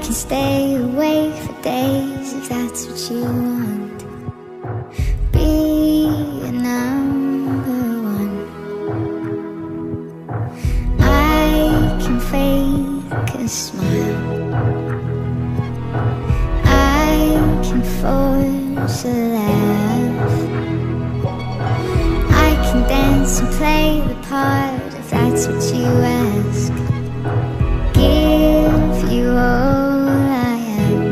can stay awake for days if that's what you want. Be a number one. I can fake a smile, I can force a laugh, I can dance and play the part if that's what you ask. Give you all I am.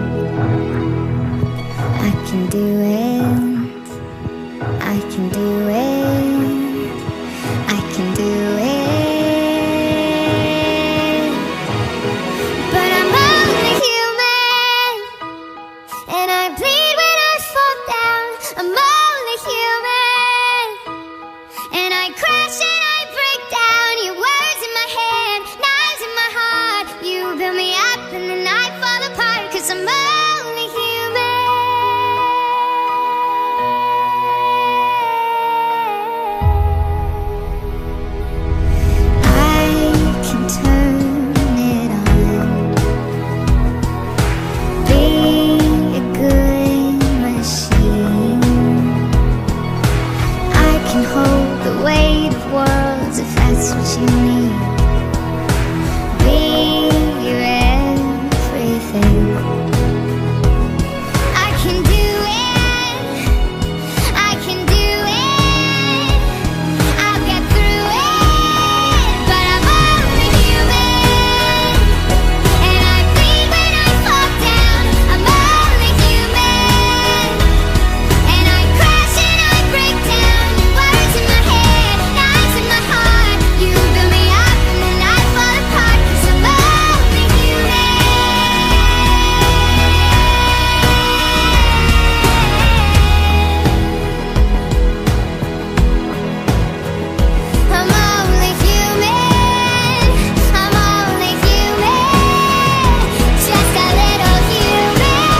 I can do it, I can do it, I can do it. But I'm only human, and I bleed when I fall down. I'm only human, and I crash and I break down. Your words in my head, knives in my heart. You build me up and then I fall apart, 'cause I'm only human. I can turn it on, be a good machine. I can hold the weight of worlds if that's what you need. Be your everything. I can do it, I can do it, I'll get through it. But I'm only human, and I bleed when I fall down. I'm only human, and I crash and I break down. Words in my head, knives in my heart. You build me up and then I fall apart, 'cause I'm only human. I'm only human, I'm only human, just a little human.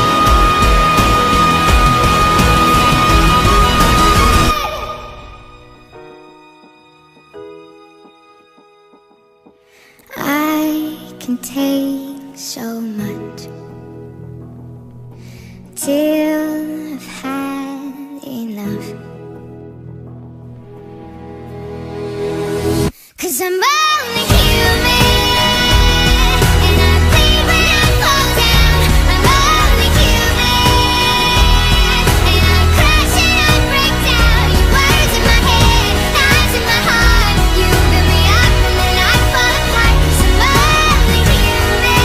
I can take so much till I've had enough, 'cause I'm only human, and I bleed when I fall down. I'm only human, and I crash and I break down. Your words in my head, knives in my heart. You build me up and then I fall apart, 'cause I'm only human.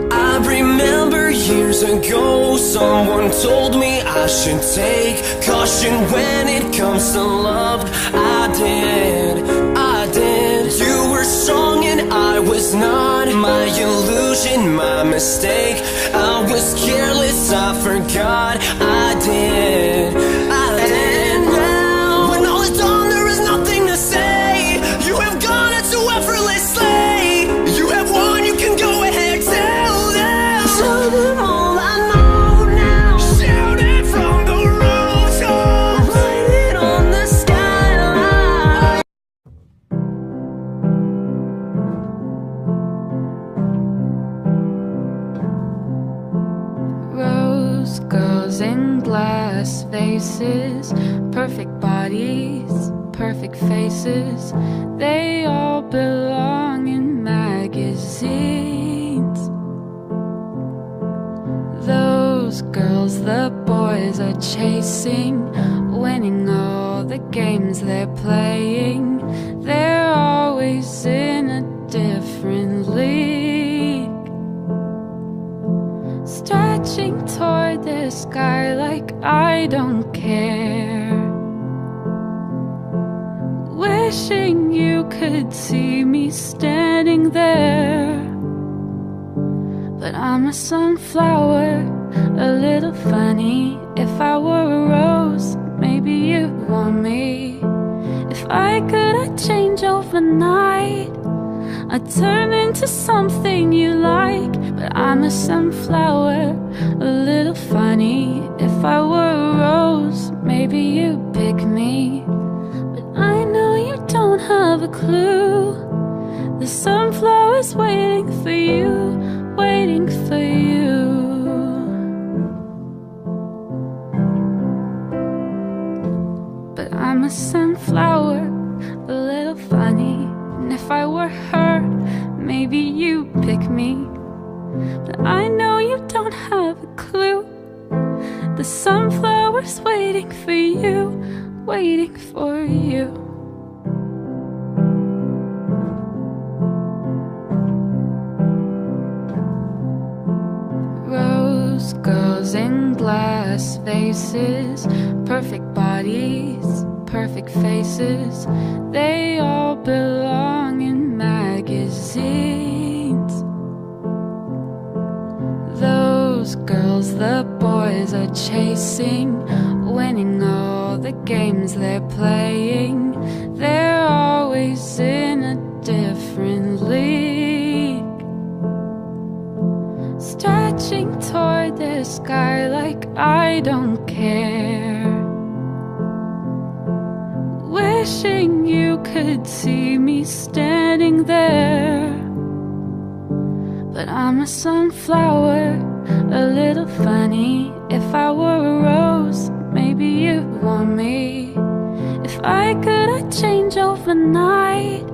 I remember years ago, someone told me I should take caution when it comes to love. I did. You were strong and I was not. My illusion, my mistake. I was careless, I forgot. I did. And now, when all is done, there is nothing to say. You have gone into effortlessly. You have won, you can go ahead, tell them. Tell them all I know now. Shout it from the rooftop. Write it on the skyline. Rose girls in glass faces, perfect bodies, perfect faces. They all belong in magazines. Those girls the boys are chasing, winning all the games they're playing. They're always in a different league, stretching toward the sky like I don't care. Where wishing you could see me standing there. But I'm a sunflower, a little funny. If I were a rose, maybe you'd want me. If I could, I'd change overnight. I'd turn into something you like. But I'm a sunflower, a little funny. If I were a rose, maybe you'd pick me. But I know you don't have a clue. The sunflower's waiting for you, waiting for you. But I'm a sunflower, a little funny. And if I were her, maybe you'd pick me. But I know you don't have a clue. The sunflower's waiting for you, waiting for you. Rose girls in glass faces, perfect bodies, perfect faces. They all belong in magazines. Those girls the boys are chasing, winning all the games they're playing. They're always in a different league, stretching toward the sky like I don't care. Wishing you could see me standing there. But I'm a sunflower, a little funny. If I were a rose, maybe you'd want me. If I could, I'd change overnight.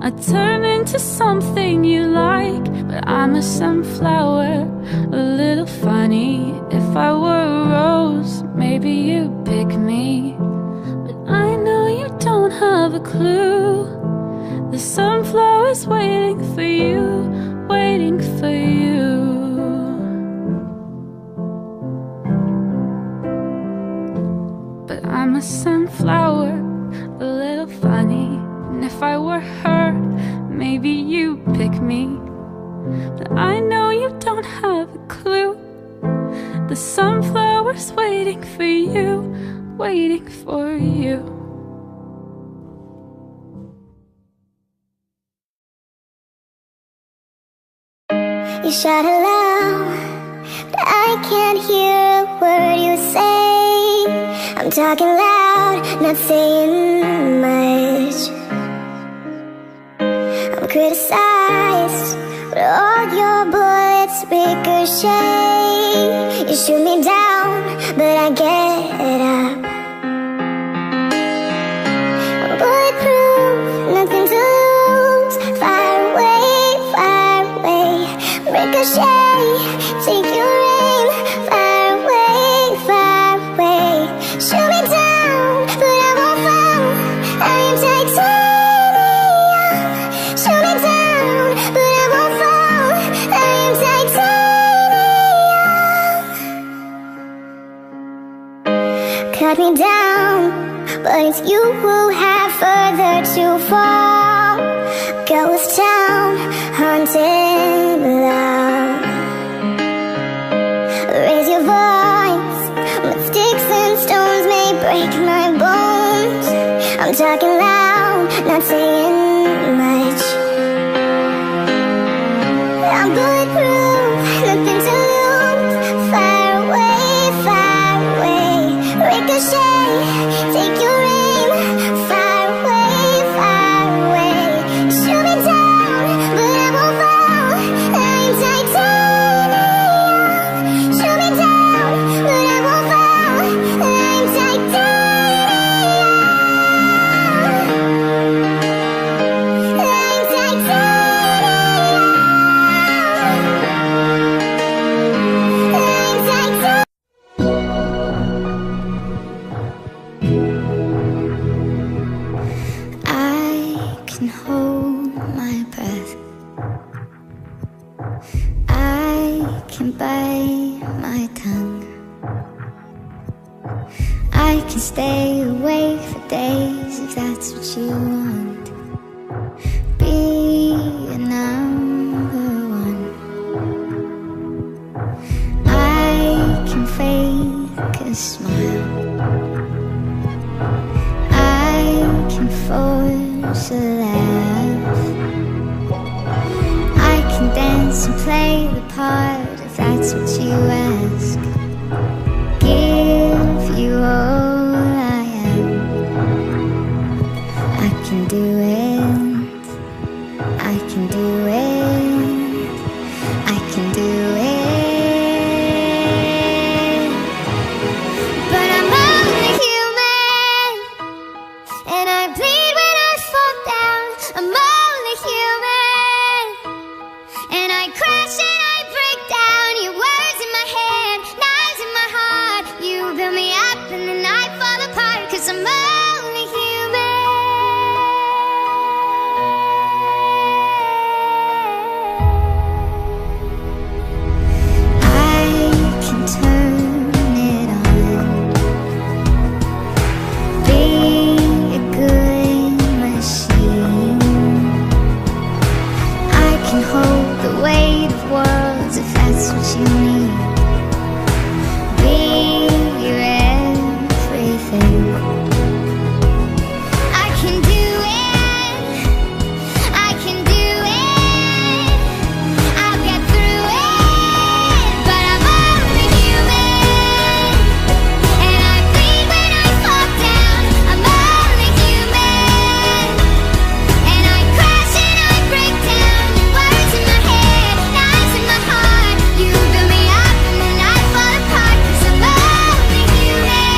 I'd turn into something you like. But I'm a sunflower, a little funny. If I were a rose, maybe you'd pick me. But I know you don't have a clue. The sunflower's waiting for you, waiting for you. But I'm a sunflower, a little funny. And if I were her, maybe you'd pick me. But I know you don't have a clue. The sunflower's waiting for you, waiting for you. You shout aloud, but I can't hear a word you say. I'm talking loud, not saying much. I'm criticized, but all your bullets ricochet. You shoot me down, but I get up. I'm bulletproof, nothing to lose. Fire away, fire away. Ricochet, take your aim. Fire away, fire away. Shoot me down, but I won't fall. I am titanium. Shoot me down, but I won't fall. I am titanium. Cut me down, but it's you who have further to fall. Ghost town, haunted love. Raise your voice, but sticks and stones may break my bones. I'm talking loud, not saying much. I'm bulletproof, nothing to lose. Fire away, fire away. Ricochet, take your aim. Fire away, fire away. Shoot me down, but I won't fall. I'm titanium. Shoot me down, but I won't fall. I'm titanium. that's what you want. Be a number one. I can fake a smile, I can force a laugh, I can dance and play the part if that's what you ask. Give you all I am. I can do it, I can do it, I can do it. But I'm only human, and I bleed when I fall down. I'm only human, and I crash and I break down. Your words in my head, knives in my heart. You build me up and then I fall apart, 'cause I'm only human. I can turn it on, be a good machine. I can hold the weight of worlds if that's what you need. Be your everything. I can do it, I can do it, I'll get through it. But I'm only human, and I bleed when I fall down. I'm only human, and I crash and I break down. Your words in my head, knives in my heart. You build me up and then I fall apart, 'cause I'm only human.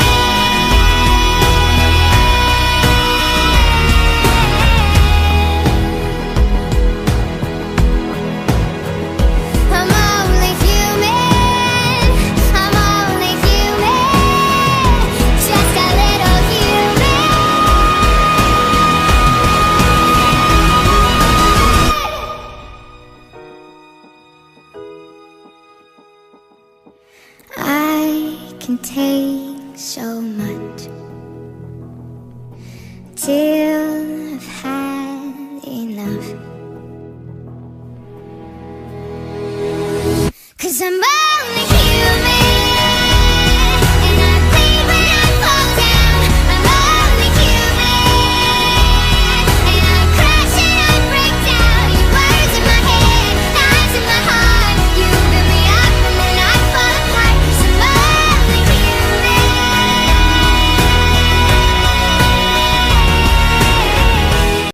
I'm only human, I'm only human, just a little human. I can take so much till I've had